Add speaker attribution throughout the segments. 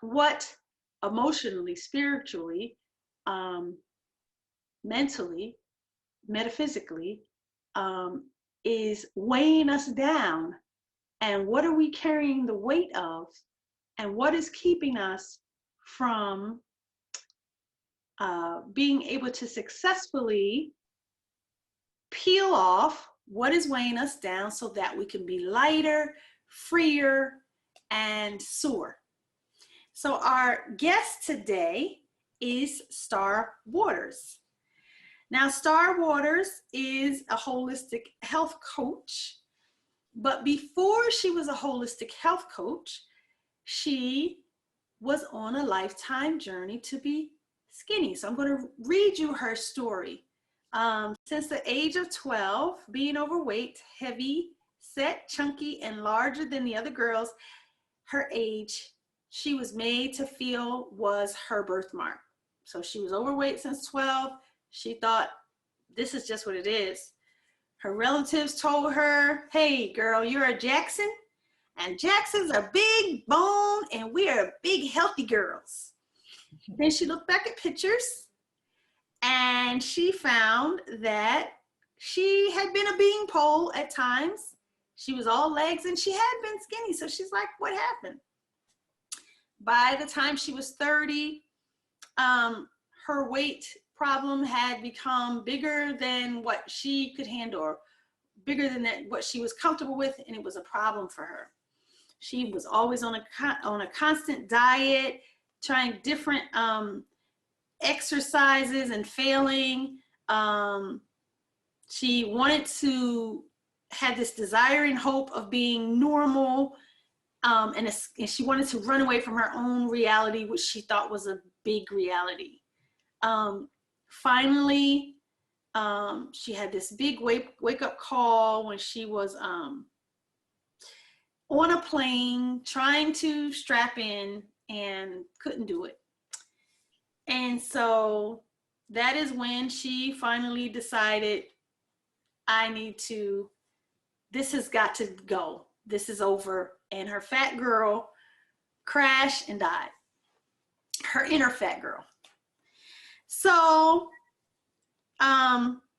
Speaker 1: what emotionally, spiritually, mentally, metaphysically, is weighing us down, and what are we carrying the weight of, and what is keeping us from being able to successfully peel off what is weighing us down so that we can be lighter, freer, and soar. So our guest today is Star Waters. Now, Star Waters is a holistic health coach, but before she was a holistic health coach, she was on a lifetime journey to be skinny. So I'm going to read you her story. Since the age of 12, being overweight, heavy, set, chunky, and larger than the other girls her age, she was made to feel was her birthmark. So she was overweight since 12. She thought, this is just what it is. Her relatives told her, hey, girl, you're a Jackson, and Jacksons are big bone, and we are big, healthy girls. Then she looked back at pictures, and she found that she had been a bean pole at times. She was all legs, and she had been skinny. So she's like, what happened? By the time she was 30, her weight problem had become bigger than what she could handle, or bigger than what she was comfortable with, and it was a problem for her. She was always on a constant diet, trying different exercises and failing. She wanted to have this desire and hope of being normal, and she wanted to run away from her own reality, which she thought was a big reality. Finally, she had this big wake up call when she was on a plane trying to strap in and couldn't do it. And so that is when she finally decided, this has got to go. This is over. And her fat girl crashed and died. Her inner fat girl. So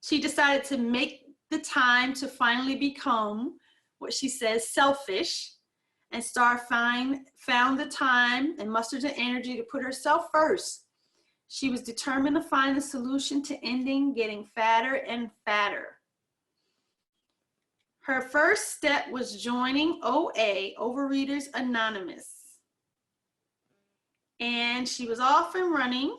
Speaker 1: she decided to make the time to finally become what she says selfish, and Star found the time and mustered the energy to put herself first. She was determined to find the solution to ending getting fatter and fatter. Her first step was joining OA, Overeaters Anonymous. And she was off and running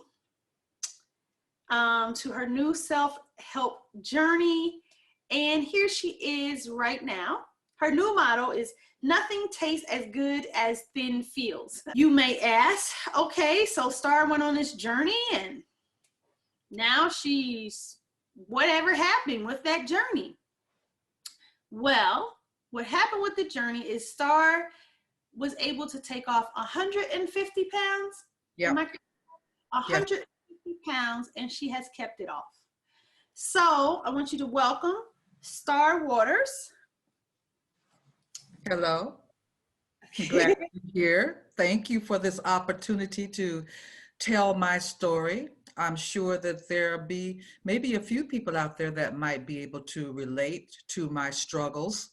Speaker 1: to her new self-help journey. And here she is right now. Her new motto is, nothing tastes as good as thin feels. You may ask, okay, so Star went on this journey and now whatever happened with that journey? Well, what happened with the journey is Star was able to take off 150 pounds.
Speaker 2: Yeah.
Speaker 1: 150 pounds, and she has kept it off. So I want you to welcome Star Waters.
Speaker 2: Hello. Glad to be here. Thank you for this opportunity to tell my story. I'm sure that there'll be maybe a few people out there that might be able to relate to my struggles.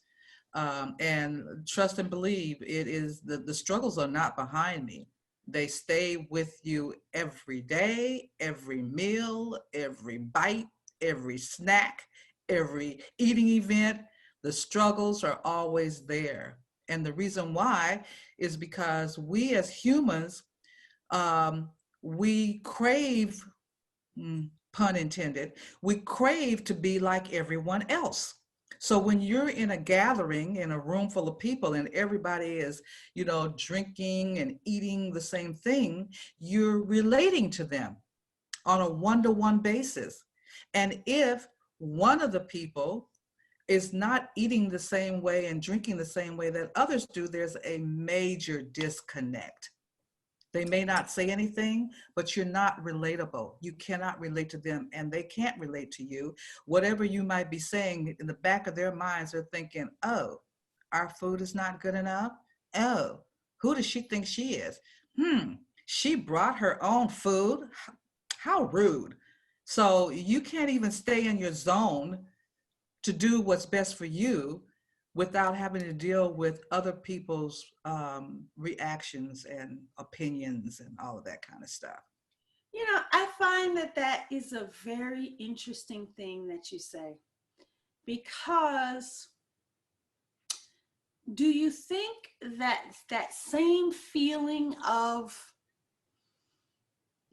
Speaker 2: And trust and believe, it is the struggles are not behind me. They stay with you every day, every meal, every bite, every snack, every eating event. The struggles are always there. And the reason why is because we as humans, we crave, pun intended, we crave to be like everyone else. So when you're in a gathering, in a room full of people, and everybody is, drinking and eating the same thing, you're relating to them on a one-to-one basis. And if one of the people is not eating the same way and drinking the same way that others do, there's a major disconnect. They may not say anything, but you're not relatable. You cannot relate to them, and they can't relate to you. Whatever you might be saying, in the back of their minds, they're thinking, oh, our food is not good enough? Oh, who does she think she is? she brought her own food. How rude. So you can't even stay in your zone to do what's best for you without having to deal with other people's reactions and opinions and all of that kind of stuff.
Speaker 1: You know, I find that that is a very interesting thing that you say, because do you think that that same feeling of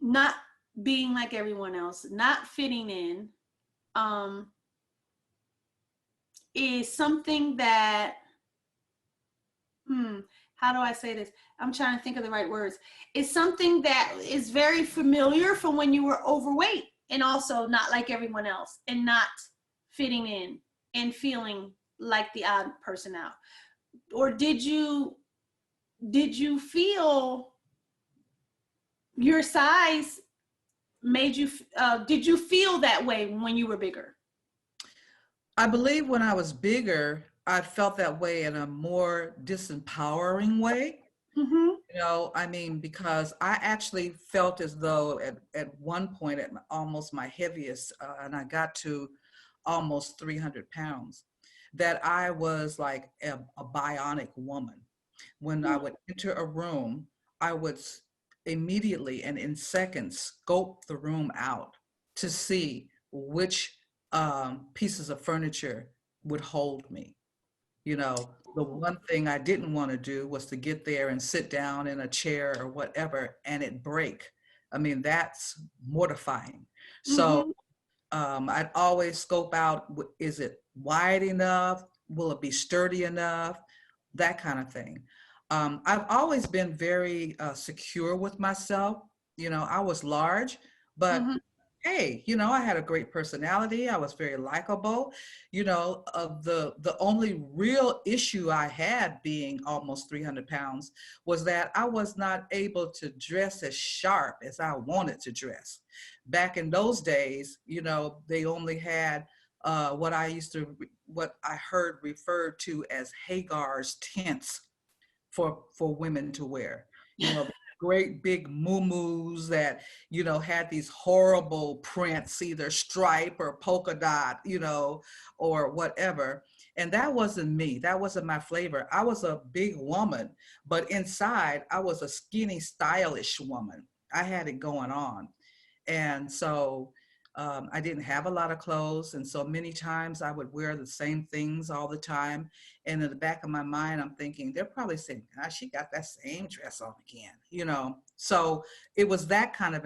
Speaker 1: not being like everyone else, not fitting in, um, is something that, how do I say this? I'm trying to think of the right words. It's something that is very familiar from when you were overweight and also not like everyone else and not fitting in and feeling like the odd person out? Or did you feel your size made you, did you feel that way when you were bigger?
Speaker 2: I believe when I was bigger, I felt that way in a more disempowering way.
Speaker 1: Mm-hmm.
Speaker 2: You know, I mean, because I actually felt as though at one point at almost my heaviest, and I got to almost 300 pounds, that I was like a bionic woman. When I would enter a room, I would immediately and in seconds scope the room out to see which pieces of furniture would hold me. You know, the one thing I didn't want to do was to get there and sit down in a chair or whatever and it break. I mean, that's mortifying. So
Speaker 1: Mm-hmm.
Speaker 2: I'd always scope out, is it wide enough? Will it be sturdy enough? That kind of thing. I've always been very secure with myself. You know, I was large, but
Speaker 1: Mm-hmm.
Speaker 2: hey, you know, I had a great personality. I was very likable. You know, the only real issue I had being almost 300 pounds was that I was not able to dress as sharp as I wanted to dress. Back in those days, you know, they only had what I heard referred to as Hagar's tents for women to wear. You know, great big muumuus that, you know, had these horrible prints, either stripe or polka dot, you know, or whatever. And that wasn't me. That wasn't my flavor. I was a big woman, but inside I was a skinny, stylish woman. I had it going on. And so I didn't have a lot of clothes. And so many times I would wear the same things all the time. And in the back of my mind, I'm thinking, they're probably saying, gosh, she got that same dress on again, you know? So it was that kind of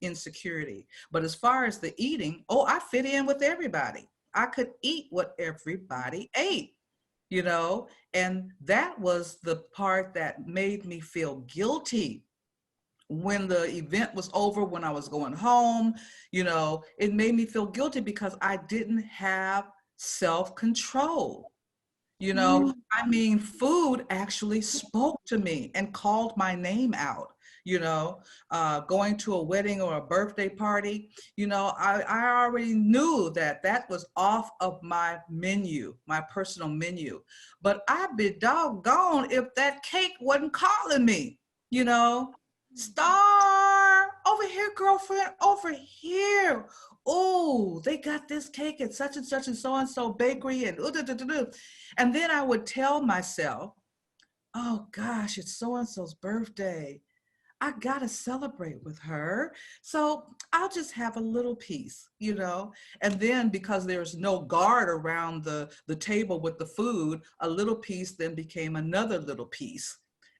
Speaker 2: insecurity. But as far as the eating, oh, I fit in with everybody. I could eat what everybody ate, you know? And that was the part that made me feel guilty when the event was over, when I was going home. You know, it made me feel guilty because I didn't have self-control. You know, I mean, food actually spoke to me and called my name out. You know, going to a wedding or a birthday party, you know, I already knew that that was off of my menu, my personal menu. But I'd be doggone if that cake wasn't calling me, you know. Star, over here, girlfriend, over here. Oh, they got this cake at such and so bakery and and then I would tell myself, oh gosh, it's so and so's birthday. I gotta celebrate with her. So I'll just have a little piece, you know? And then because there's no guard around the table with the food, a little piece then became another little piece.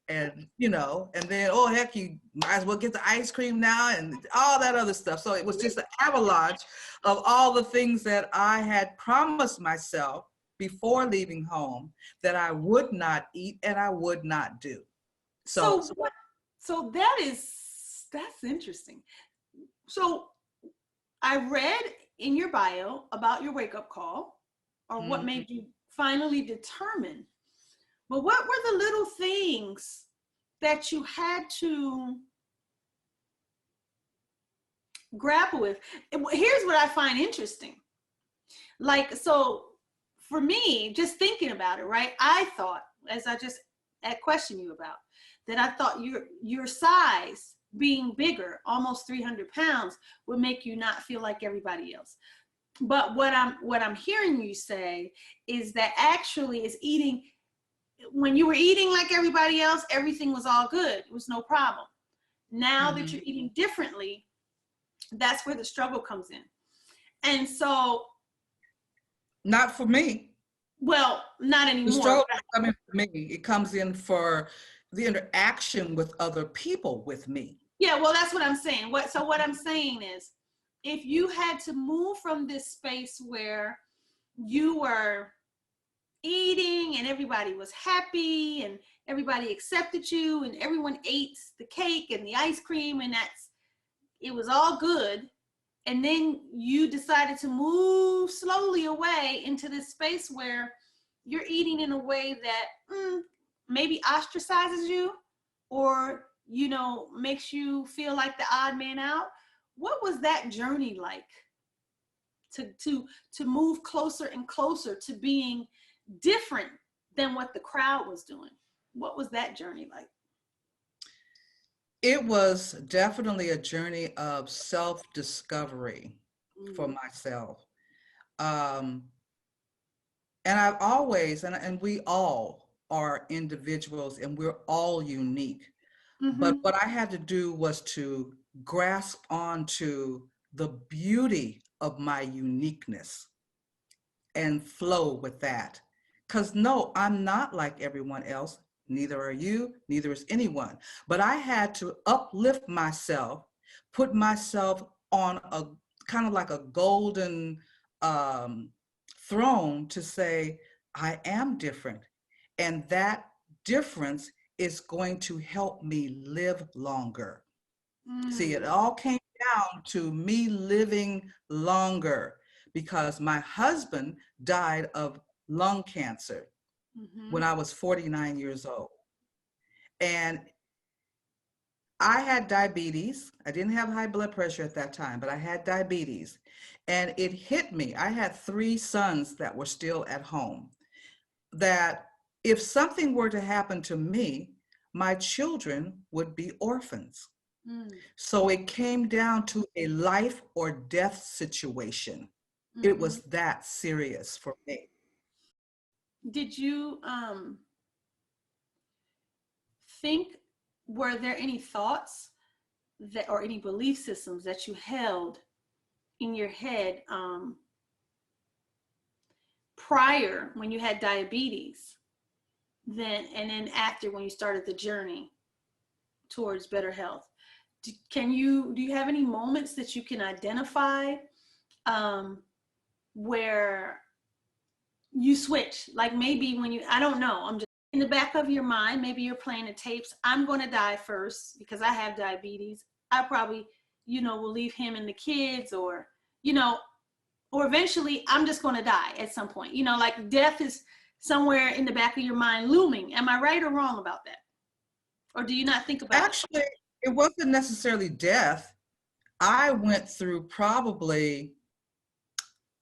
Speaker 2: And, you know, and then, oh, heck, you might as well get the ice cream now and all that other stuff. So it was just an avalanche of all the things that I had promised myself before leaving home that I would not eat and I would not do. So
Speaker 1: So what? So that's interesting. So I read in your bio about your wake up call, or what
Speaker 2: mhm.
Speaker 1: made you finally determine. But what were the little things that you had to grapple with? Here's what I find interesting. Like, so for me, just thinking about it, right? I thought, as I just questioned you about, that I thought your size being bigger, almost 300 pounds, would make you not feel like everybody else. But what I'm hearing you say is that actually is eating, when you were eating like everybody else, everything was all good. It was no problem. Now that you're eating differently, that's where the struggle comes in. And so,
Speaker 2: not for me.
Speaker 1: well, not anymore.
Speaker 2: The struggle doesn't come in for me. It comes in for the interaction with other people with me.
Speaker 1: Yeah, well, that's what I'm saying. What I'm saying is, if you had to move from this space where you were eating and everybody was happy and everybody accepted you and everyone ate the cake and the ice cream and it was all good, and then you decided to move slowly away into this space where you're eating in a way that maybe ostracizes you, or makes you feel like the odd man out. What was that journey like to move closer and closer to being different than what the crowd was doing? What was that journey like?
Speaker 2: It was definitely a journey of self-discovery for myself. And I've always, and we all are individuals and we're all unique. But what I had to do was to grasp onto the beauty of my uniqueness and flow with that. Because no, I'm not like everyone else. Neither are you, neither is anyone. But I had to uplift myself, put myself on a kind of like a golden throne to say, I am different. And that difference is going to help me live longer. See, it all came down to me living longer because my husband died of lung cancer when I was 49 years old. And I had diabetes. I didn't have high blood pressure at that time, but I had diabetes. And it hit me. I had 3 sons that were still at home, that if something were to happen to me, my children would be orphans. So it came down to a life or death situation. It was that serious for me.
Speaker 1: Did you think, were there any thoughts that, or any belief systems that you held in your head prior, when you had diabetes, then and then after, when you started the journey towards better health? Do you have any moments that you can identify where you switch? Like maybe when I don't know, I'm just in the back of your mind, maybe you're playing the tapes. I'm going to die first because I have diabetes. I probably, will leave him and the kids, or eventually I'm just going to die at some point. Like death is somewhere in the back of your mind looming. Am I right or wrong about that? Or do you not think about
Speaker 2: Actually, it wasn't necessarily death. I went through probably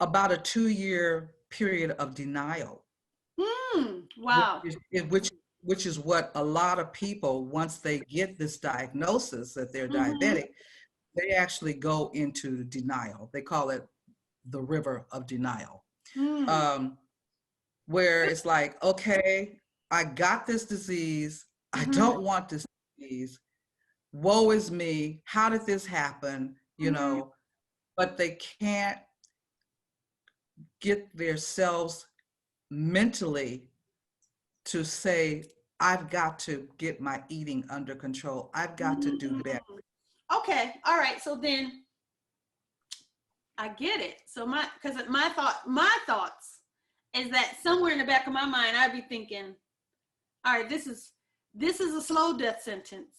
Speaker 2: about a 2-year period of denial.
Speaker 1: Wow.
Speaker 2: Which is what a lot of people, once they get this diagnosis that they're diabetic, they actually go into denial. They call it the river of denial, where it's like, okay, I got this disease. I don't want this disease. Woe is me. How did this happen? But they can't get themselves mentally to say, I've got to get my eating under control. I've got to do better.
Speaker 1: Okay. All right. So then I get it. So my thoughts is that somewhere in the back of my mind, I'd be thinking, all right, this is a slow death sentence.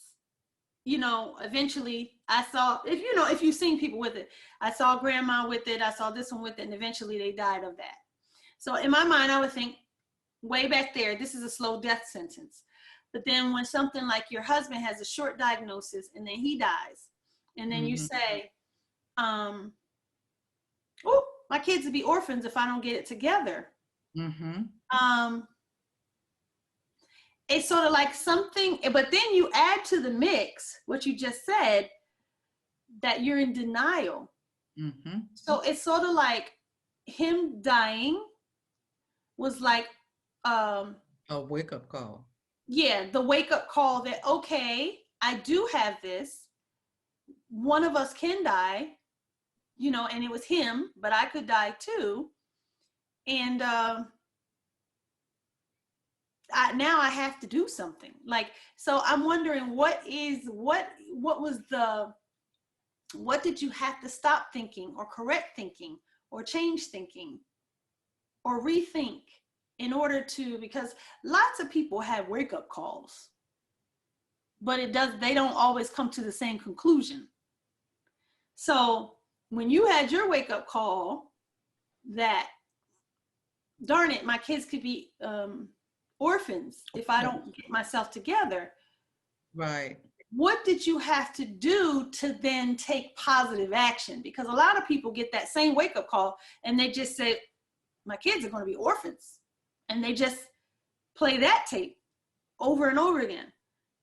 Speaker 1: Eventually I saw, if you've seen people with it, I saw grandma with it, I saw this one with it, and eventually they died of that. So in my mind, I would think, way back there, this is a slow death sentence. But then when something like your husband has a short diagnosis and then he dies, and then you say, oh, my kids would be orphans if I don't get it together. it's sort of like something, but then you add to the mix what you just said, that you're in denial.
Speaker 2: Mm-hmm.
Speaker 1: So it's sort of like him dying was like,
Speaker 2: A wake-up call.
Speaker 1: yeah, the wake up call that, okay, I do have this. One of us can die, you know, and it was him, but I could die too. And now I have to do something. Like, so I'm wondering what did you have to stop thinking or correct thinking or change thinking or rethink in order to, because lots of people have wake up calls, but they don't always come to the same conclusion. So when you had your wake up call that, darn it, my kids could be orphans if I don't get myself together.
Speaker 2: Right.
Speaker 1: What did you have to do to then take positive action? Because a lot of people get that same wake up call and they just say, my kids are going to be orphans. And they just play that tape over and over again.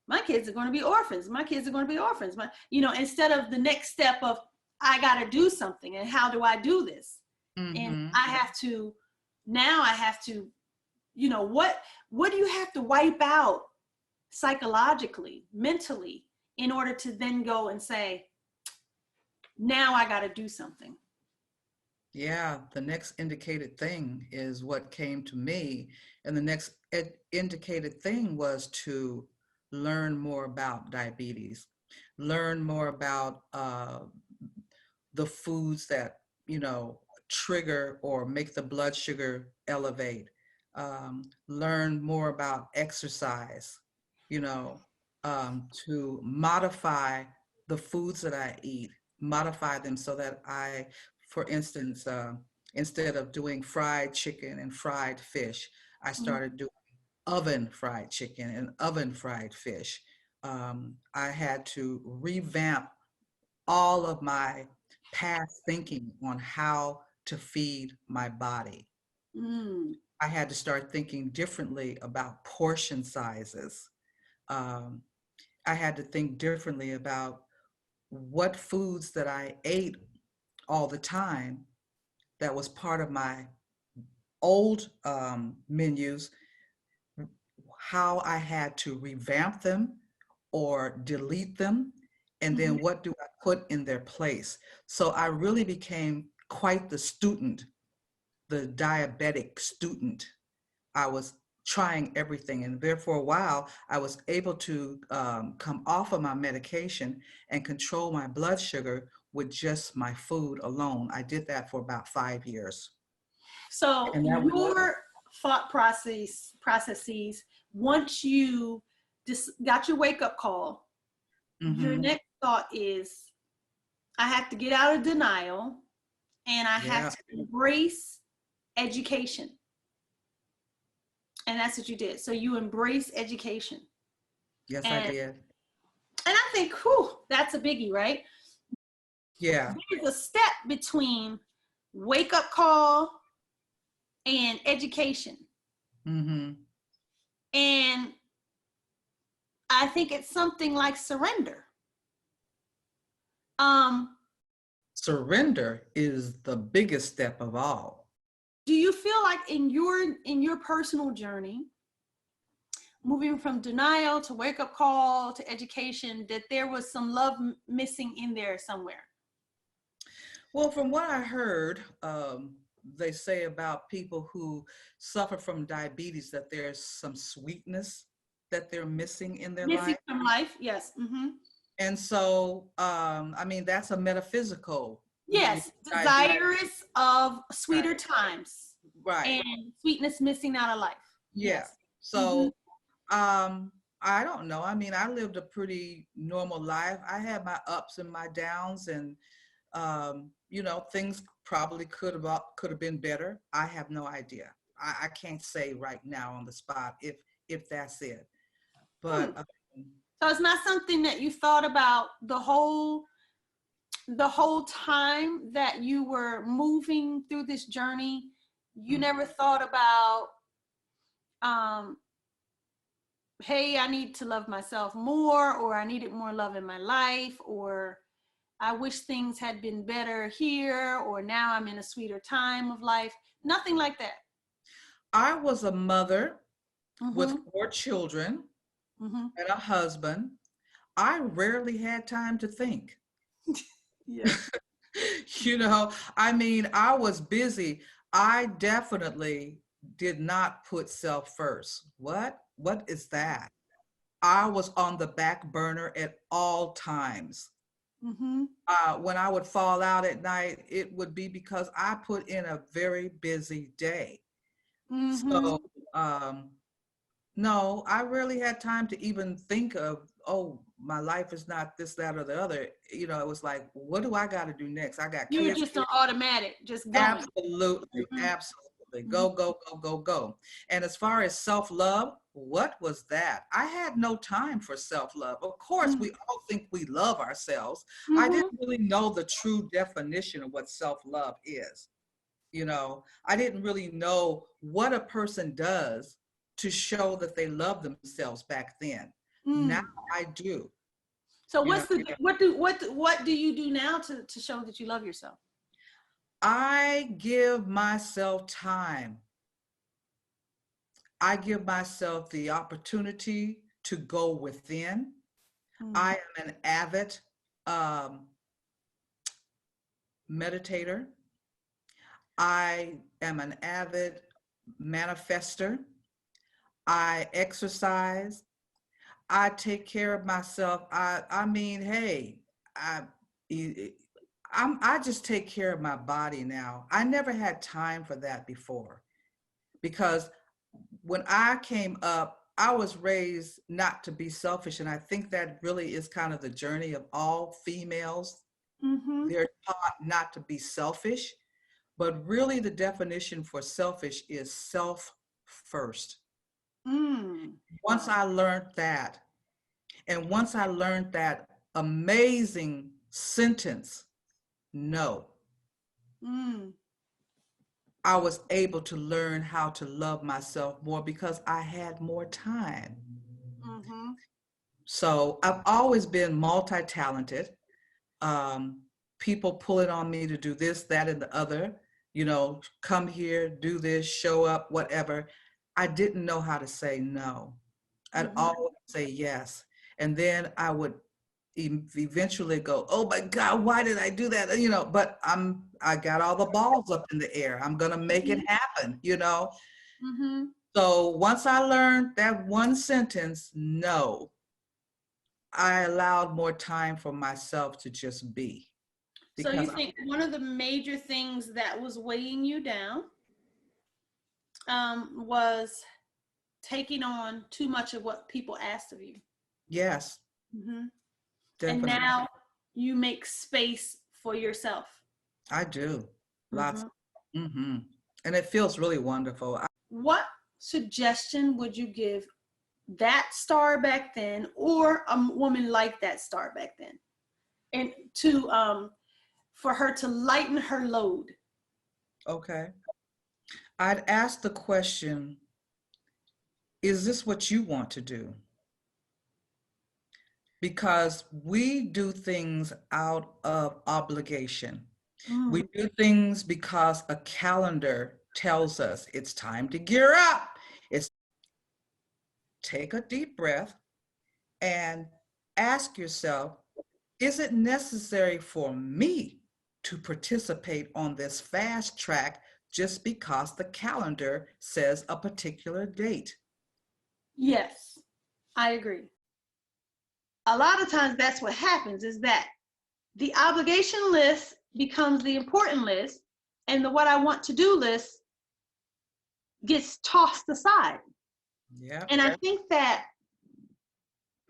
Speaker 1: My kids are going to be orphans. My kids are going to be orphans. Instead of the next step of, I got to do something. And how do I do this?
Speaker 2: Mm-hmm.
Speaker 1: And I have to, what do you have to wipe out psychologically, mentally, in order to then go and say, now I got to do something?
Speaker 2: Yeah, the next indicated thing is what came to me. And the next indicated thing was to learn more about diabetes, learn more about the foods that, trigger or make the blood sugar elevate, learn more about exercise, to modify the foods that I eat, modify them so that for instance, instead of doing fried chicken and fried fish, I started doing oven fried chicken and oven fried fish. I had to revamp all of my past thinking on how to feed my body. I had to start thinking differently about portion sizes. I had to think differently about what foods that I ate all the time that was part of my old menus, how I had to revamp them or delete them, and then what do I put in their place? So I really became quite the student, the diabetic student. I was trying everything, and there for a while, I was able to come off of my medication and control my blood sugar with just my food alone. I did that for about 5 years.
Speaker 1: So your thought processes, once you just got your wake up call, your next thought is, I have to get out of denial and I have to embrace education. And that's what you did. So you embrace education.
Speaker 2: Yes, I did.
Speaker 1: And I think, whew, that's a biggie, right?
Speaker 2: Yeah.
Speaker 1: There's a step between wake up call and education. And I think it's something like surrender.
Speaker 2: Surrender is the biggest step of all.
Speaker 1: Do you feel like in your personal journey, moving from denial to wake up call to education, that there was some love missing in there somewhere?
Speaker 2: Well, from what I heard, they say about people who suffer from diabetes that there's some sweetness that they're missing in their life.
Speaker 1: Missing from life, yes.
Speaker 2: And so, I mean, that's a metaphysical.
Speaker 1: Yes, desirous of sweeter times.
Speaker 2: Right.
Speaker 1: And sweetness missing out of life.
Speaker 2: Yeah. Yes. So, I don't know. I mean, I lived a pretty normal life. I had my ups and my downs, and things probably could have been better. I have no idea. I can't say right now on the spot if that's it. But
Speaker 1: so it's not something that you thought about the whole time that you were moving through this journey. You never thought about hey, I need to love myself more, or I needed more love in my life, or I wish things had been better here, or now I'm in a sweeter time of life. Nothing like that.
Speaker 2: I was a mother with
Speaker 1: Mm-hmm.
Speaker 2: 4 children
Speaker 1: Mm-hmm.
Speaker 2: and a husband. I rarely had time to think.
Speaker 1: Yeah.
Speaker 2: I mean, I was busy. I definitely did not put self first. What is that? I was on the back burner at all times.
Speaker 1: Mm-hmm.
Speaker 2: When I would fall out at night, it would be because I put in a very busy day.
Speaker 1: Mm-hmm.
Speaker 2: So, no, I rarely had time to even think of, oh, my life is not this, that, or the other. It was like, what do I got to do next? I got
Speaker 1: You were
Speaker 2: kids.
Speaker 1: just on automatic, just going.
Speaker 2: Absolutely,
Speaker 1: Mm-hmm.
Speaker 2: absolutely.
Speaker 1: Mm-hmm.
Speaker 2: Go, go, go, go, go. And as far as self-love, what was that? I had no time for self-love. Of course, we all think we love ourselves. I
Speaker 1: Mm-hmm.
Speaker 2: didn't really know the true definition of what self-love is. I didn't really know what a person does to show that they love themselves back then. Now
Speaker 1: Mm.
Speaker 2: I do.
Speaker 1: So
Speaker 2: You know,
Speaker 1: what do you do now to show that you love yourself?
Speaker 2: I give myself time. I give myself the opportunity to go within.
Speaker 1: Mm.
Speaker 2: I am an avid um, meditator. I am an avid manifester. I exercise. I take care of myself. I mean, hey, I I just take care of my body now. I never had time for that before because when I came up, I was raised not to be selfish. And I think that really is kind of the journey of all females.
Speaker 1: Mm-hmm.
Speaker 2: They're taught not to be selfish, but really the definition for selfish is self first.
Speaker 1: Mm.
Speaker 2: Once I learned that, and once I learned that amazing sentence, no,
Speaker 1: Mm.
Speaker 2: I was able to learn how to love myself more because I had more time.
Speaker 1: Mm-hmm.
Speaker 2: So I've always been multi-talented. Um, People pulling on me to do this, that, and the other, come here, do this, show up, whatever. I didn't know how to say no. I'd
Speaker 1: Mm-hmm.
Speaker 2: always say yes. And then I would eventually go, oh my God, why did I do that? But I got all the balls up in the air. I'm gonna make it happen.
Speaker 1: Mm-hmm.
Speaker 2: So once I learned that one sentence, no, I allowed more time for myself to just be.
Speaker 1: So you
Speaker 2: Because
Speaker 1: think one of the major things that was weighing you down was taking on too much of what people asked of you.
Speaker 2: yes,
Speaker 1: Mm-hmm. And
Speaker 2: definitely.
Speaker 1: now you make space for yourself.
Speaker 2: I do. Lots.
Speaker 1: Mm-hmm.
Speaker 2: And it feels really wonderful.
Speaker 1: What suggestion would you give that star back then, or a woman like that star back then, and to for her to lighten her load?
Speaker 2: Okay. I'd ask the question, is this what you want to do? Because we do things out of obligation. We
Speaker 1: Mm.
Speaker 2: do things because a calendar tells us it's time to gear up. It's take a deep breath and ask yourself, is it necessary for me to participate on this fast track just because the calendar says a particular date?
Speaker 1: Yes, I agree. A lot of times that's what happens, is that the obligation list becomes the important list, and the what I want to do list gets tossed aside.
Speaker 2: Yeah.
Speaker 1: And I think that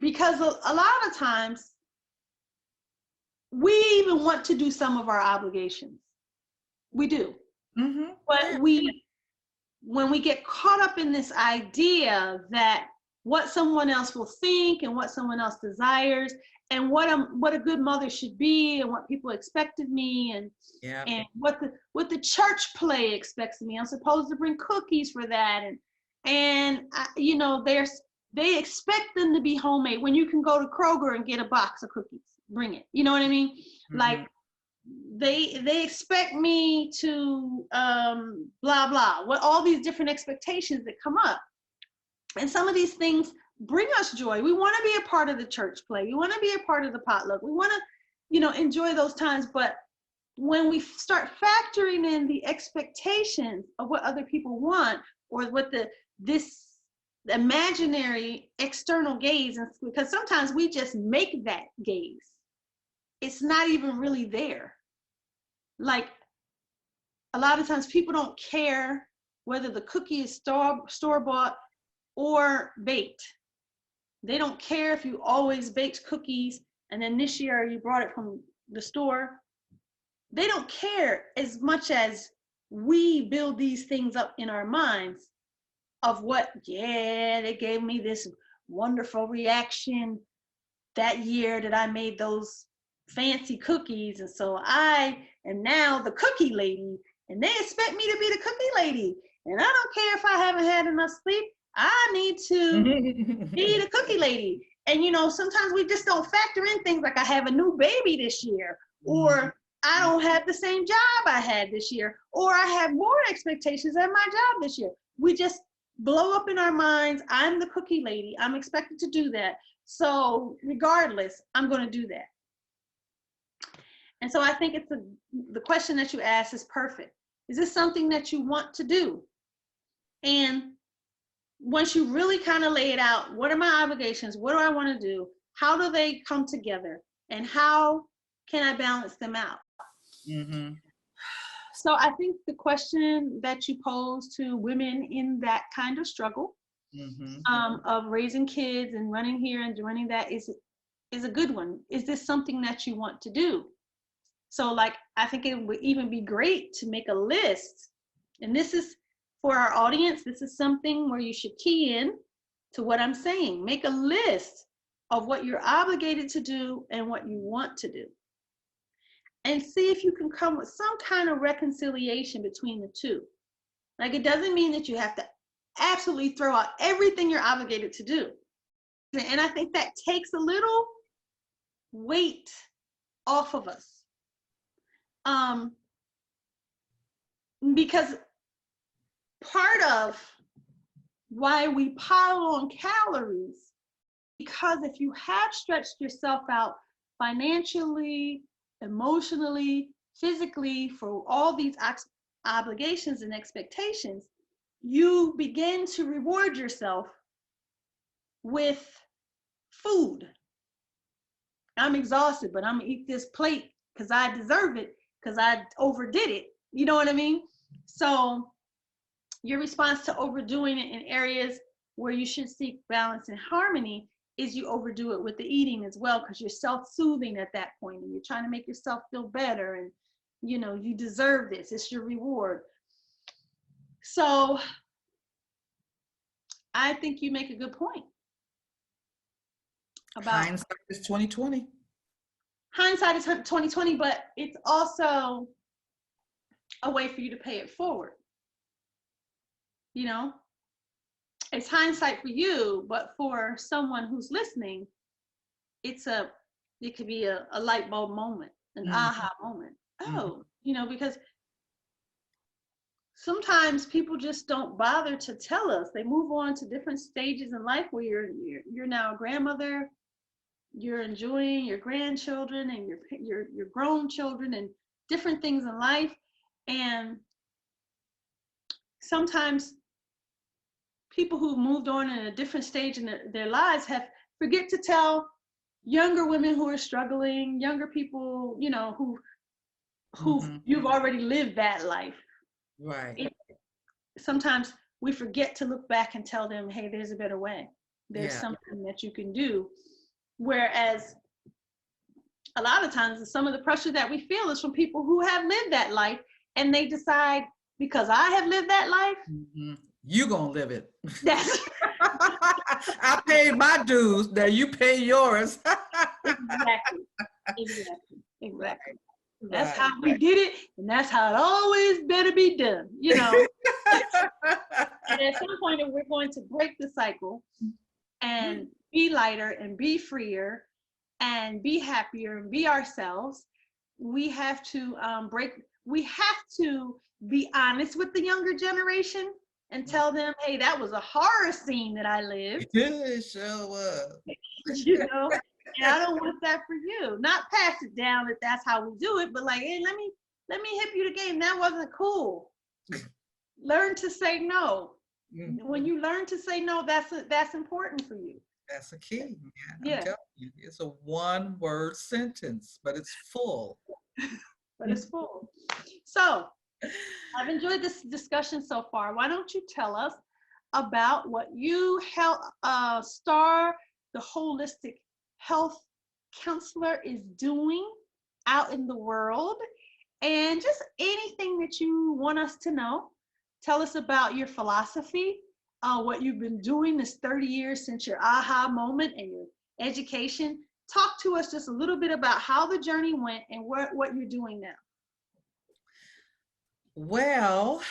Speaker 1: because a lot of times we even want to do some of our obligations. We do.
Speaker 2: Mm-hmm.
Speaker 1: But
Speaker 2: Yeah.
Speaker 1: when we get caught up in this idea that what someone else will think and what someone else desires and what a good mother should be and what people expect of me
Speaker 2: Yeah.
Speaker 1: and what the church play expects of me, I'm supposed to bring cookies for that, and they expect them to be homemade when you can go to Kroger and get a box of cookies, bring it. You know what I mean? Like they expect me to blah blah, what all these different expectations that come up. And some of these things bring us joy. We want to be a part of the church play. We want to be a part of the potluck. We want to, you know, enjoy those times. But when we start factoring in the expectations of what other people want, or what this imaginary external gaze, and because sometimes we just make that gaze, it's not even really there. Like a lot of times people don't care whether the cookie is store-bought or baked. They don't care if you always baked cookies and then this year you brought it from the store. They don't care as much as we build these things up in our minds of what, yeah, they gave me this wonderful reaction that year that I made those fancy cookies, and so I am now the cookie lady, and they expect me to be the cookie lady, and I don't care if I haven't had enough sleep, I need to be the cookie lady. And you know, sometimes we just don't factor in things like I have a new baby this year, or I don't have the same job I had this year, or I have more expectations at my job this year. We just blow up in our minds, I'm the cookie lady, I'm expected to do that, so regardless, I'm going to do that. And so I think the question that you asked is perfect. Is this something that you want to do? And once you really kind of lay it out, what are my obligations? What do I want to do? How do they come together? And how can I balance them out? Mm-hmm. So I think the question that you pose to women in that kind of struggle, of raising kids and running here and running that is a good one. Is this something that you want to do? So like, I think it would even be great to make a list. And this is for our audience, this is something where you should key in to what I'm saying. Make a list of what you're obligated to do and what you want to do. And see if you can come with some kind of reconciliation between the two. Like, it doesn't mean that you have to absolutely throw out everything you're obligated to do. And I think that takes a little weight off of us. Because part of why we pile on calories, because if you have stretched yourself out financially, emotionally, physically, for all these obligations and expectations, you begin to reward yourself with food. I'm exhausted, but I'm gonna eat this plate because I deserve it, because I overdid it. You know what I mean? So your response to overdoing it in areas where you should seek balance and harmony is you overdo it with the eating as well, because you're self-soothing at that point and you're trying to make yourself feel better, and you know, you deserve this, it's your reward. So I think you make a good point about
Speaker 2: hindsight is 2020.
Speaker 1: Hindsight is 2020, but it's also a way for you to pay it forward. You know, it's hindsight for you, but for someone who's listening, it could be a light bulb moment, an aha moment. Oh, you know, because sometimes people just don't bother to tell us. They move on to different stages in life where you're now a grandmother, you're enjoying your grandchildren and your grown children and different things in life. And sometimes people who moved on in a different stage in their lives forget to tell younger women who are struggling, younger people, you know, who you've already lived that life.
Speaker 2: Right.
Speaker 1: Sometimes we forget to look back and tell them, hey, there's a better way. There's something that you can do. Whereas a lot of times some of the pressure that we feel is from people who have lived that life, and they decide, because I have lived that life,
Speaker 2: you gonna live it.
Speaker 1: That's
Speaker 2: I paid my dues, now you pay yours.
Speaker 1: Exactly. That's how we did it, and that's how it always better be done, you know. And at some point, we're going to break the cycle and be lighter and be freer and be happier and be ourselves. We have to we have to be honest with the younger generation and tell them, hey, that was a horror scene that I lived.
Speaker 2: It sure was.
Speaker 1: You know, and I don't want that for you. Not pass it down that that's how we do it, but like, hey, let me hip you the game. That wasn't cool. Learn to say no. When you learn to say no, that's important for you.
Speaker 2: That's a key, man.
Speaker 1: Yeah.
Speaker 2: I'm telling you, it's a one-word sentence, but it's full.
Speaker 1: But it's full. So I've enjoyed this discussion so far. Why don't you tell us about what you help Star, the holistic health counselor, is doing out in the world, and just anything that you want us to know. Tell us about your philosophy, what you've been doing this 30 years since your aha moment and your education. Talk to us just a little bit about how the journey went and what you're doing now.
Speaker 2: Well,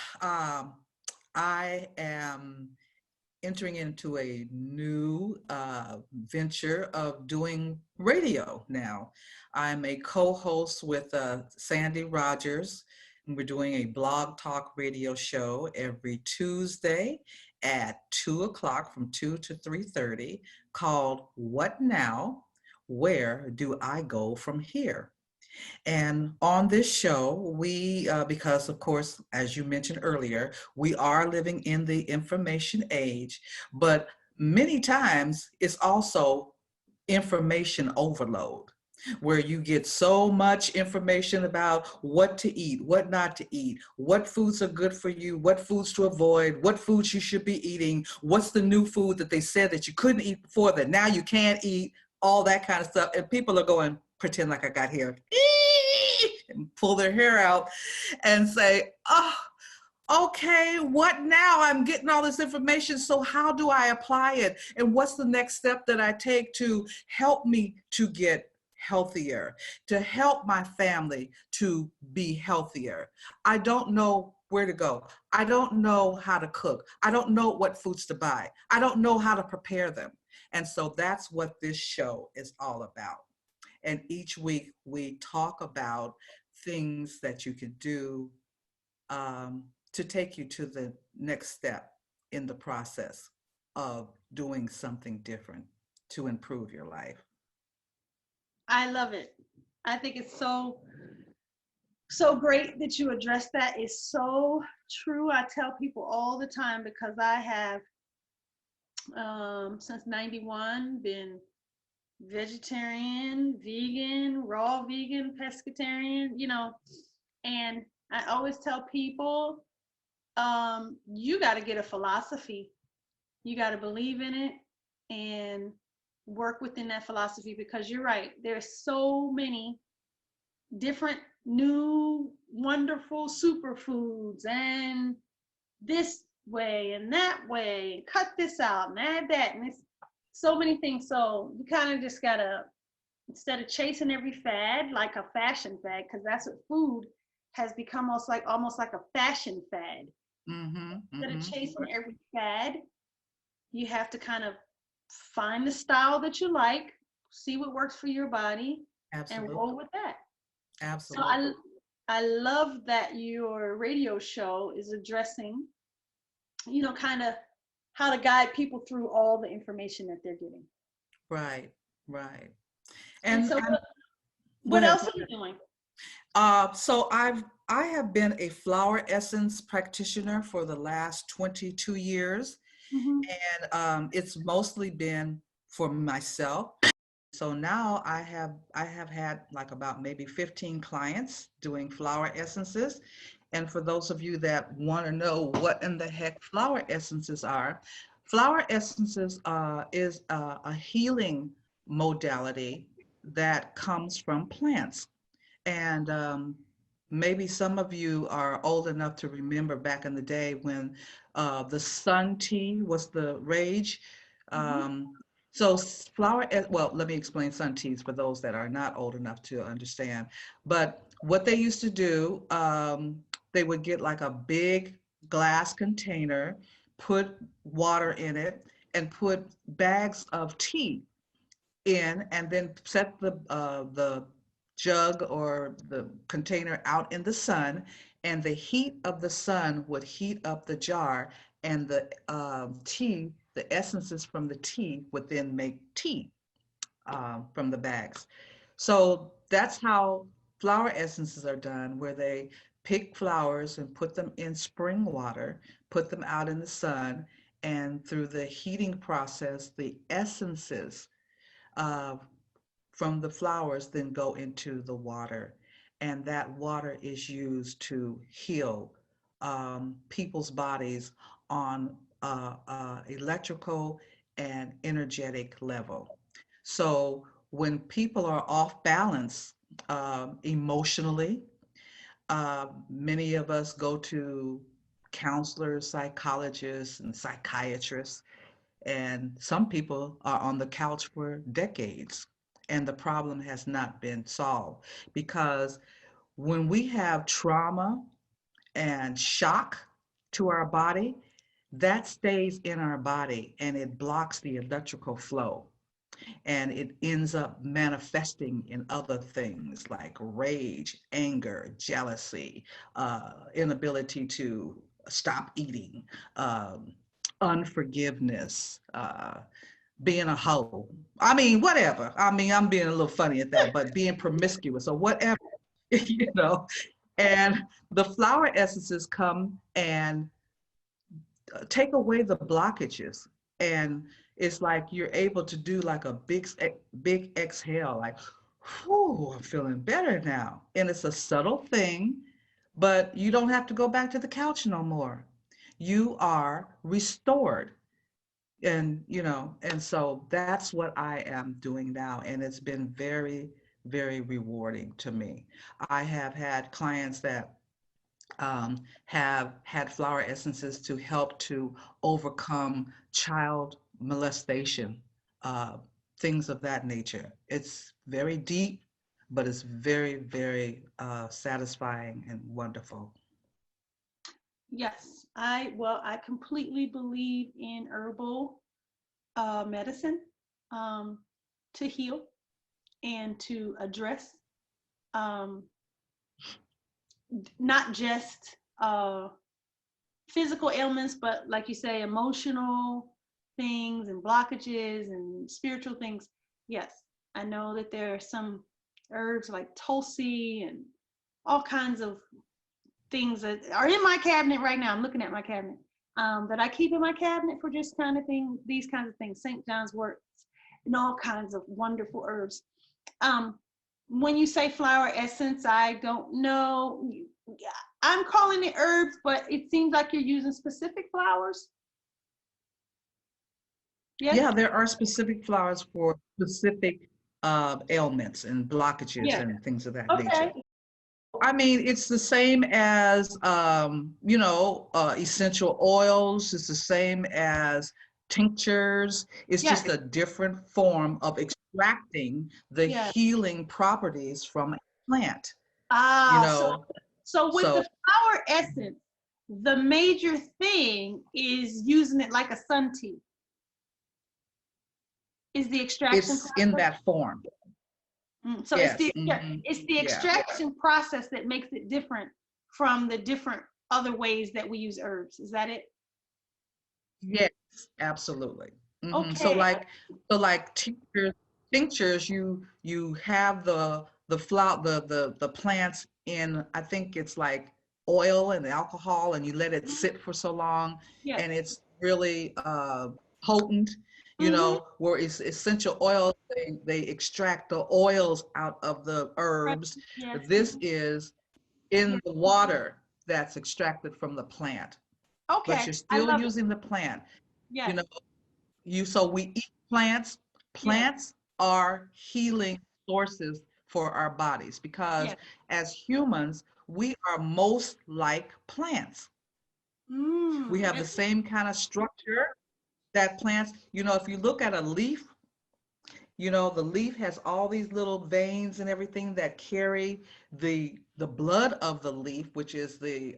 Speaker 2: I am entering into a new venture of doing radio now. I'm a co-host with Sandy Rogers, and we're doing a blog talk radio show every Tuesday at 2 o'clock from 2 to 3:30 called What Now? Where Do I Go From Here? And on this show, we, because of course, as you mentioned earlier, we are living in the information age, but many times it's also information overload, where you get so much information about what to eat, what not to eat, what foods are good for you, what foods to avoid, what foods you should be eating, what's the new food that they said that you couldn't eat before that now you can't eat, all that kind of stuff. And people are going, pretend like I got hair, and pull their hair out and say, oh, okay, what now? I'm getting all this information, so how do I apply it? And what's the next step that I take to help me to get healthier, to help my family to be healthier? I don't know where to go. I don't know how to cook. I don't know what foods to buy. I don't know how to prepare them. And so that's what this show is all about. And each week we talk about things that you could do to take you to the next step in the process of doing something different to improve your life.
Speaker 1: I love it. I think it's so great that you address that. It's so true. I tell people all the time, because I have since 91 been vegetarian, vegan, raw vegan, pescatarian, and I always tell people, you got to get a philosophy. You got to believe in it and work within that philosophy, because you're right. There's so many different new wonderful superfoods, and this way and that way, cut this out and add that, and it's so many things. So you kind of just gotta, instead of chasing every fad like a fashion fad, because that's what food has become, almost like a fashion fad. Instead of chasing every fad, you have to kind of find the style that you like, see what works for your body, and roll with that.
Speaker 2: Absolutely.
Speaker 1: So I love that your radio show is addressing, kind of how to guide people through all the information that they're getting.
Speaker 2: Right, right.
Speaker 1: And so what else are you doing?
Speaker 2: So I have been a flower essence practitioner for the last 22 years. And it's mostly been for myself. So now I have had like about maybe 15 clients doing flower essences. And for those of you that want to know what in the heck flower essences are, flower essences is a healing modality that comes from plants. And maybe some of you are old enough to remember back in the day when the sun tea was the rage. So well, let me explain sun teas for those that are not old enough to understand. But what they used to do, they would get like a big glass container, put water in it, and put bags of tea in, and then set the jug or the container out in the sun, and the heat of the sun would heat up the jar, and the tea, the essences from the tea would then make tea from the bags. So that's how flower essences are done, where they pick flowers and put them in spring water, put them out in the sun, and through the heating process, the essences uh, from the flowers then go into the water. And that water is used to heal people's bodies on electrical and energetic level. So when people are off balance emotionally, many of us go to counselors, psychologists, and psychiatrists, and some people are on the couch for decades, and the problem has not been solved. Because when we have trauma and shock to our body, that stays in our body and it blocks the electrical flow. And it ends up manifesting in other things like rage, anger, jealousy, inability to stop eating, um, unforgiveness, being a hoe. I mean, whatever. I mean, I'm being a little funny at that, but being promiscuous or whatever, you know. And the flower essences come and take away the blockages. And it's like you're able to do like a big exhale, like, whew, I'm feeling better now. And it's a subtle thing, but you don't have to go back to the couch no more. You are restored. And and so that's what I am doing now, and it's been very, very rewarding to me. I have had clients that have had flower essences to help to overcome child molestation, uh, things of that nature. It's very deep, but it's very, very satisfying and wonderful.
Speaker 1: Yes, I completely believe in herbal medicine to heal and to address um, not just physical ailments, but like you say, emotional things and blockages and spiritual things. Yes, I know that there are some herbs like Tulsi and all kinds of things that are in my cabinet right now. I'm looking at my cabinet that I keep in my cabinet for just kind of these kinds of things, St. John's wort and all kinds of wonderful herbs. When you say flower essence, I don't know. I'm calling it herbs, but it seems like you're using specific flowers. Yes?
Speaker 2: Yeah, there are specific flowers for specific ailments and blockages
Speaker 1: Yeah.
Speaker 2: and things of that nature.
Speaker 1: Okay.
Speaker 2: I mean, it's the same as, essential oils. It's the same as tinctures. It's
Speaker 1: Yes.
Speaker 2: just a different form of extracting the
Speaker 1: Yes.
Speaker 2: healing properties from a plant, you
Speaker 1: Ah,
Speaker 2: know.
Speaker 1: so with
Speaker 2: So
Speaker 1: the flower essence, the major thing is using it like a sun tea. Is the extraction
Speaker 2: it's in
Speaker 1: process?
Speaker 2: that form.
Speaker 1: So
Speaker 2: Yes. Hmm.
Speaker 1: it's the
Speaker 2: Yeah.
Speaker 1: extraction process that makes it different from the different other ways that we use herbs. Is that it?
Speaker 2: Yes, absolutely. So
Speaker 1: Okay.
Speaker 2: like tinctures, you have the flower the plants in, I think it's like oil and alcohol, and you let it sit for so long,
Speaker 1: Yes.
Speaker 2: and it's really potent,
Speaker 1: Mm-hmm.
Speaker 2: where it's essential oils, they extract the oils out of the
Speaker 1: Right.
Speaker 2: herbs.
Speaker 1: Yes.
Speaker 2: This is in
Speaker 1: Yes.
Speaker 2: the water that's extracted from the plant, but
Speaker 1: Okay.
Speaker 2: you're
Speaker 1: I
Speaker 2: still
Speaker 1: love it.
Speaker 2: using the plant. You
Speaker 1: Yes.
Speaker 2: know, so we eat plants.
Speaker 1: Yes.
Speaker 2: Plants are healing sources for our bodies, because
Speaker 1: Yes.
Speaker 2: as humans, we are most like plants. We have the
Speaker 1: And
Speaker 2: same kind of structure that plants, if you look at a leaf, the leaf has all these little veins and everything that carry the blood of the leaf, which is the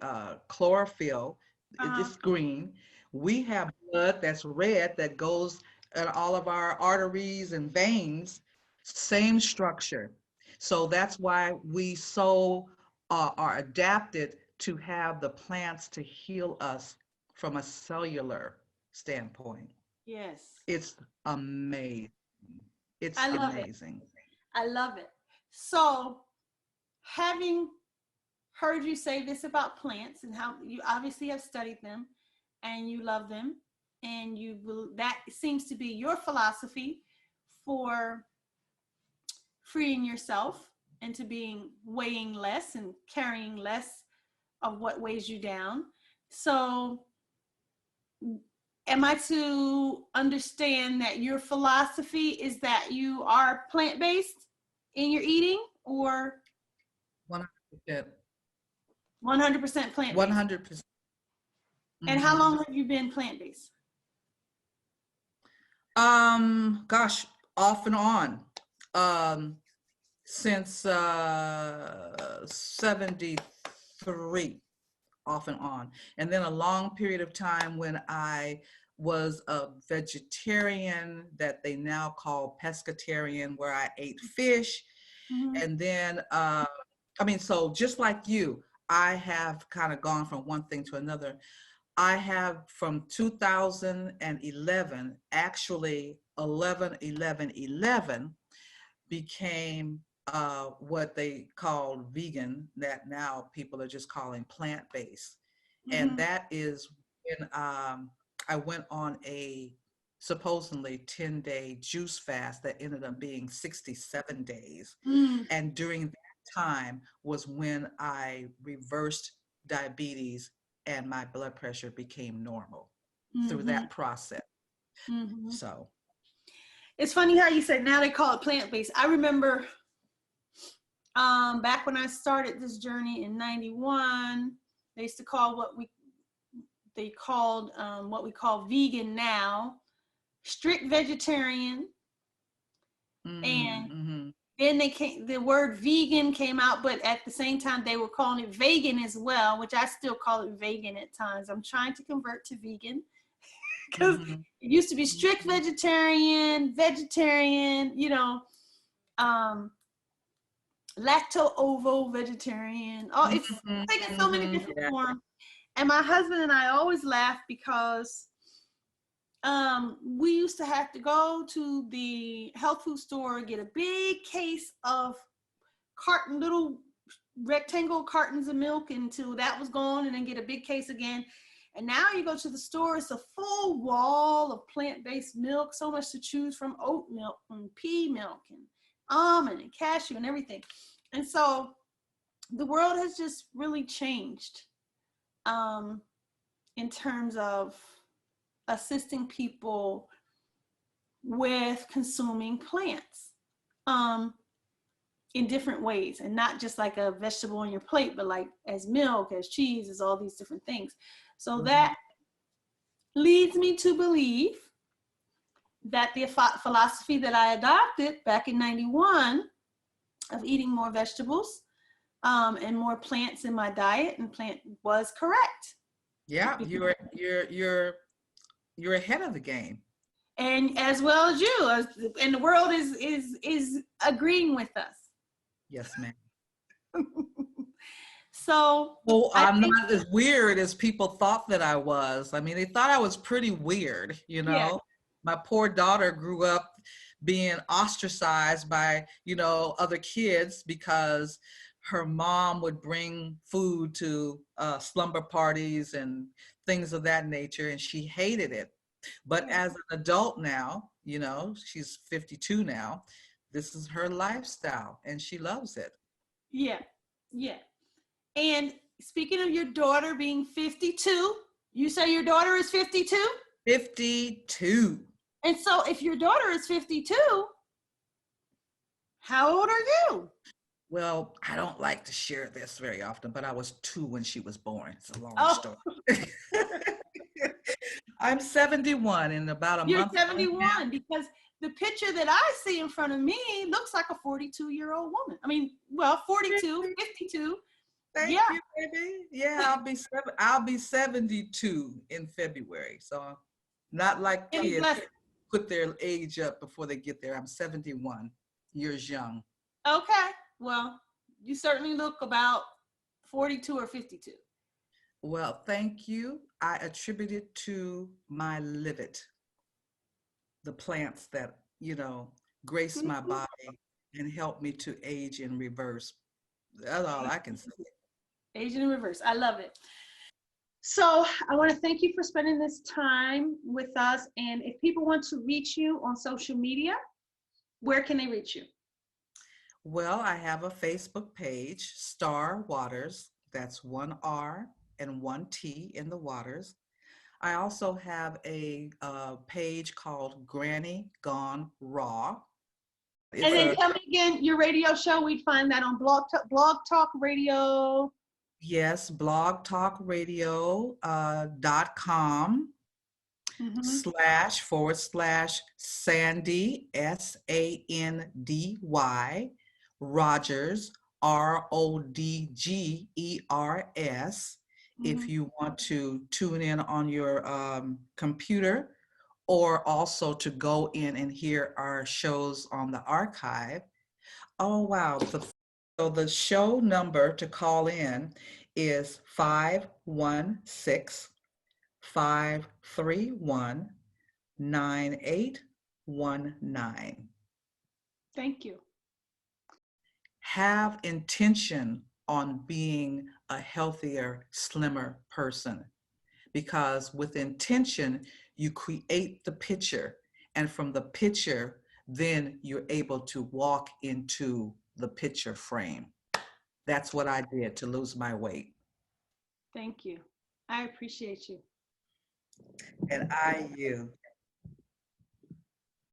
Speaker 2: chlorophyll.
Speaker 1: uh,
Speaker 2: It's green. We have blood that's red that goes in all of our arteries and veins, same structure. So that's why we so are adapted to have the plants to heal us from a cellular standpoint.
Speaker 1: Yes.
Speaker 2: It's amazing. It's
Speaker 1: I love it.
Speaker 2: amazing.
Speaker 1: I love it. So, having heard you say this about plants and how you obviously have studied them and you love them, and that seems to be your philosophy for freeing yourself into being weighing less and carrying less of what weighs you down. So, am I to understand that your philosophy is that you are plant-based in your eating, or
Speaker 2: 100%.
Speaker 1: 100% plant-based?
Speaker 2: 100%.
Speaker 1: And how long have you been plant-based?
Speaker 2: Gosh, off and on. Since 73, off and on. And then a long period of time when I was a vegetarian that they now call pescatarian, where I ate fish. And then, so just like you, I have kind of gone from one thing to another. I have from 2011, actually 11 became what they called vegan, that now people are just calling plant-based. And that is when I went on a supposedly 10-day juice fast that ended up being 67 days. And during that time was when I reversed diabetes and my blood pressure became normal through that process. So
Speaker 1: it's funny how you said now they call it plant-based. I remember back when I started this journey in 91, they used to call what we call vegan now strict vegetarian. And then the word vegan came out, but at the same time they were calling it vegan as well, which I still call it vegan at times. I'm trying to convert to vegan because it used to be strict vegetarian, lacto-ovo vegetarian. Oh, it's taking so many different forms. And my husband and I always laugh because we used to have to go to the health food store, get a big case of little rectangle cartons of milk until that was gone, and then get a big case again. And now you go to the store, it's a full wall of plant-based milk, so much to choose from: oat milk and pea milk and almond and cashew and everything. And so the world has just really changed in terms of assisting people with consuming plants in different ways, and not just like a vegetable on your plate, but like as milk, as cheese, as all these different things. So that leads me to believe that the philosophy that I adopted back in 91 of eating more vegetables and more plants in my diet and plant was correct.
Speaker 2: Yeah, you're ahead of the game.
Speaker 1: And as well as you, and the world is agreeing with us.
Speaker 2: Yes, ma'am.
Speaker 1: So
Speaker 2: well, I'm not as weird as people thought that I was. I mean, they thought I was pretty weird, you know. Yeah. My poor daughter grew up being ostracized by, other kids because her mom would bring food to slumber parties and things of that nature, and she hated it. But as an adult now, she's 52 now, this is her lifestyle and she loves it.
Speaker 1: Yeah. And speaking of your daughter being 52, you say your daughter is 52?
Speaker 2: 52.
Speaker 1: And so if your daughter is 52, how old are you?
Speaker 2: Well, I don't like to share this very often, but I was 2 when she was born. It's a long story. I'm 71 in about a month.
Speaker 1: You're 71 because the picture that I see in front of me looks like a 42-year-old woman. I mean, 42, 52.
Speaker 2: Thank you, baby. Yeah, I'll be 72 in February. So Not like
Speaker 1: Many
Speaker 2: kids
Speaker 1: blessings.
Speaker 2: put their age up before they get there. I'm 71 years young.
Speaker 1: Okay. Well, you certainly look about 42 or 52.
Speaker 2: Well, thank you. I attribute it to my livet, the plants that, grace my
Speaker 1: Mhm.
Speaker 2: body and help me to age in reverse. That's all I can say.
Speaker 1: Aging in reverse. I love it. So I want to thank you for spending this time with us. And if people want to reach you on social media, where can they reach you?
Speaker 2: Well, I have a Facebook page, Star Waters. That's one R and one T in the Waters. I also have a page called Granny Gone Raw.
Speaker 1: And
Speaker 2: It's
Speaker 1: then
Speaker 2: a
Speaker 1: tell me again, your radio show, we'd find that on Blog Talk Radio.
Speaker 2: Yes, blogtalkradio.com
Speaker 1: Mm-hmm.
Speaker 2: // Sandy, SANDY, Rogers, RODGERS.
Speaker 1: Mm-hmm.
Speaker 2: If you want to tune in on your computer, or also to go in and hear our shows on the archive. Oh, wow. So the show number to call in is 516-531-9819.
Speaker 1: Thank you.
Speaker 2: Have intention on being a healthier, slimmer person, because with intention, you create the picture. And from the picture, then you're able to walk into the picture frame. That's what I did to lose my weight.
Speaker 1: Thank you. I appreciate you.
Speaker 2: And I you.